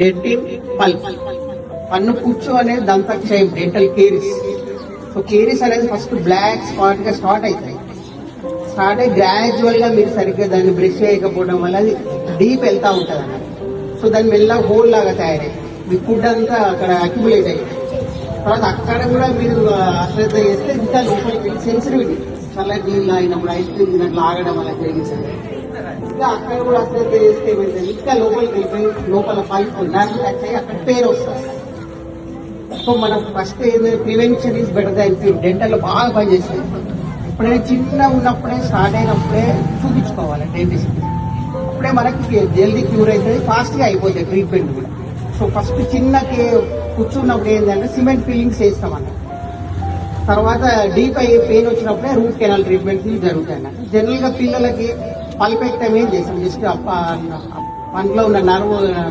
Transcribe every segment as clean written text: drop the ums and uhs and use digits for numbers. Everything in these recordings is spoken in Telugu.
Dentine, pulp. పన్ను పుచ్చు అనేది దంతక్షయం, డెంటల్ కేరీస్. సో కేరీస్ అనేది ఫస్ట్ బ్లాక్ స్పాట్ గా స్టార్ట్ అవుతాయి. స్టార్ట్ అయ్యి గ్రాడ్యువల్ గా మీరు సరిగ్గా దాన్ని బ్రష్ చేయకపోవడం వల్ల అది డీప్ వెళ్తా ఉంటది అన్నమాట. సో దాని మెల్లగా హోల్ లాగా తయారై మీ ఫుడ్ అంతా అక్కడ అక్యుములేట్ అయ్యింది. తర్వాత అక్కడ కూడా మీరు అశ్రద్ధ చేస్తే ఇంకా లోపలికి సెన్సిటివిటీ, చల్లటి నీళ్ళు అయినప్పుడు ఐస్ క్రీమ్ తిన్నట్లు ఆగడం వల్ల జరిగింది. ఇంకా అక్కడ కూడా అశ్రద్ధ చేస్తే ఏమైంది, ఇంకా లోపలికి వెళ్ళిపోయి లోపల పైప్ నర్వ్ టచ్ అయ్యి అక్కడ పెయిన్ వస్తుంది. సో మనం first prevention is better than cure. Dental లో బాగా పనిచేస్తుంది. ఎప్పుడైనా చిన్న ఉన్నప్పుడే స్టార్ట్ అయినప్పుడే చూపించుకోవాలి డెంటిస్ట్. అప్పుడే మనకి జల్దీ క్యూర్ అవుతుంది, ఫాస్ట్ గా అయిపోతుంది ట్రీట్మెంట్ కూడా. సో ఫస్ట్ చిన్న కూర్చున్నప్పుడు ఏంటంటే సిమెంట్ ఫిల్లింగ్స్ వేస్తాం అన్నమాట. తర్వాత డీప్ అయ్యే పెయిన్ వచ్చినప్పుడే రూట్ కెనాల్ ట్రీట్మెంట్ జరుగుతాయి అన్నమాట. జనరల్ గా పిల్లలకి పల్పెక్టమీ ఏం చేస్తాం, జస్ట్ పంటలో ఉన్న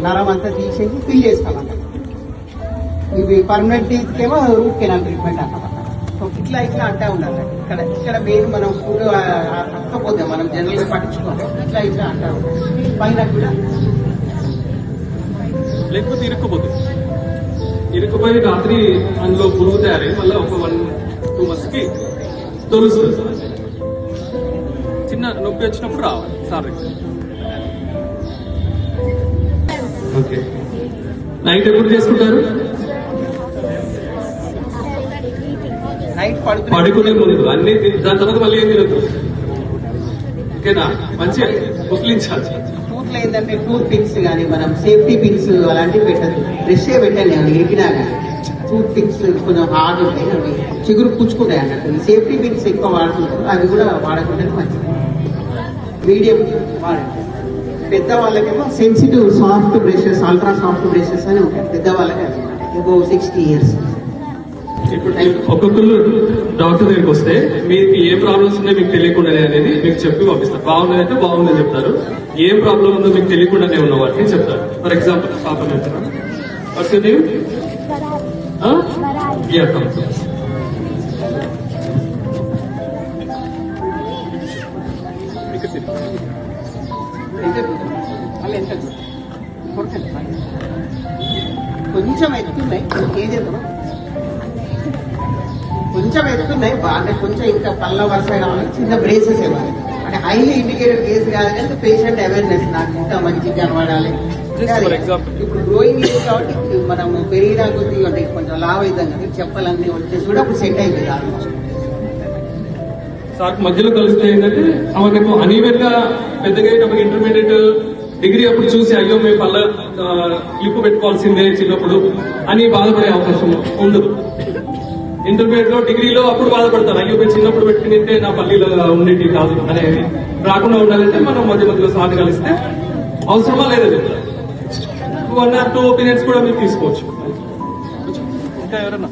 నరం అంతా తీసేసి ఫిల్ చేస్తాం అన్నమాట. ఇవి పర్మనెంట్ టీత్ ఏమో రూట్ కెనాల్ ట్రీట్మెంట్ అన్నమాట. సో ఇట్లా అంటా ఉండాలి. ఇక్కడ మెయిన్ మనం ఫుడ్ అక్కపోతే మనం జనరల్ గా పట్టించుకోవాలి. ఇట్లా అంటా ఉండాలి. పైన కూడా లేకపోతే ఇరుక్కుపోయి రాత్రి అందులో పురుగు తయారై మళ్ళీ ఒక 1-2 months కి తొలుస్తుంది. చిన్న నొప్పి వచ్చినప్పుడు రావాలి సార్. ఓకే, నైట్ ఎప్పుడు చేసుకుంటారు? నైట్ పడుకునే ముందు అన్ని దాని తర్వాత మళ్ళీ ఏం తినద్దు. ఓకేనా? మంచిగా ముస్లించాలి. టూత్ లో ఏంటంటే టూత్ పిక్స్ కానీ మనం సేఫ్టీ పిక్స్ అలాంటివి పెట్టదు. బ్రష్ పెట్టండి, అవి ఎక్కినా కానీ టూత్ పిక్స్ కొంచెం హార్డ్ ఉంటాయి, అవి చిగురు పుచ్చుకుంటాయి అన్నట్టు. సేఫ్టీ పిక్స్ ఎక్కువ వాడుతుంటారు, అవి కూడా వాడకుండా మంచిది. మీడియం వాడండి. పెద్దవాళ్ళకేమో sensitive soft brushes, ultra soft brushes అని ఉంటాయి పెద్దవాళ్ళకి. Above 60 years. ఇప్పుడు ఒక్కొక్కరు డాక్టర్ దగ్గరికి వస్తే మీకు ఏ ప్రాబ్లమ్స్ ఉన్నాయో మీకు తెలియకుండానే అనేది మీకు చెప్పి పంపిస్తారు. బాగున్నది అంటే బాగుందని చెప్తారు, ఏం ప్రాబ్లం ఉందో మీకు తెలియకుండానే ఉన్న వాటిని చెప్తారు. ఫర్ ఎగ్జాంపుల్ పాప చెప్తాను, కొంచెం ఎత్తున్నాయి, కొంచెం ఎత్తున్నాయి బాగా, కొంచెం ఇంకా పళ్ళ వరుస కావాలి, చిన్న బ్రేసెస్ ఇవ్వాలి. అంటే హైలీ ఇండికేటెడ్ కేసు కాదు కానీ పేషెంట్ అవేర్నెస్, నాకు ఇంకా మంచిగా కనబడాలి. ఇప్పుడు గ్రోయింగ్ ఏజ్ కాబట్టి మనం పెరిగినా కొద్ది అంటే కొంచెం లావ్ అవుతాం కదా, చెప్పాలన్నీ వచ్చేసి కూడా అప్పుడు సెట్ అయిపోయింది ఆల్మోస్ట్. సార్ మధ్యలో కలిస్తే ఏంటంటే ఆమెకు అనీవెన్ గా పెద్దగా ఇంటర్మీడియట్ డిగ్రీ అప్పుడు చూసి అయ్యో మేము పళ్ళ లిప్పు పెట్టుకోవాల్సిందే చిన్నప్పుడు అని బాధపడే అవకాశం ఉండదు. ఇంటర్మీడియట్ లో డిగ్రీలో అప్పుడు బాధపడతారు, అయ్యో మేము చిన్నప్పుడు పెట్టుకునింటే నా పల్లీలో ఉండేటి కాదు అనేది రాకుండా ఉండాలంటే మనం మధ్యలో సార్ కలిస్తే అవసరమా లేదా 1 or 2 ఒపీనియన్స్ కూడా మీరు తీసుకోవచ్చు. ఇంకా ఎవరన్నా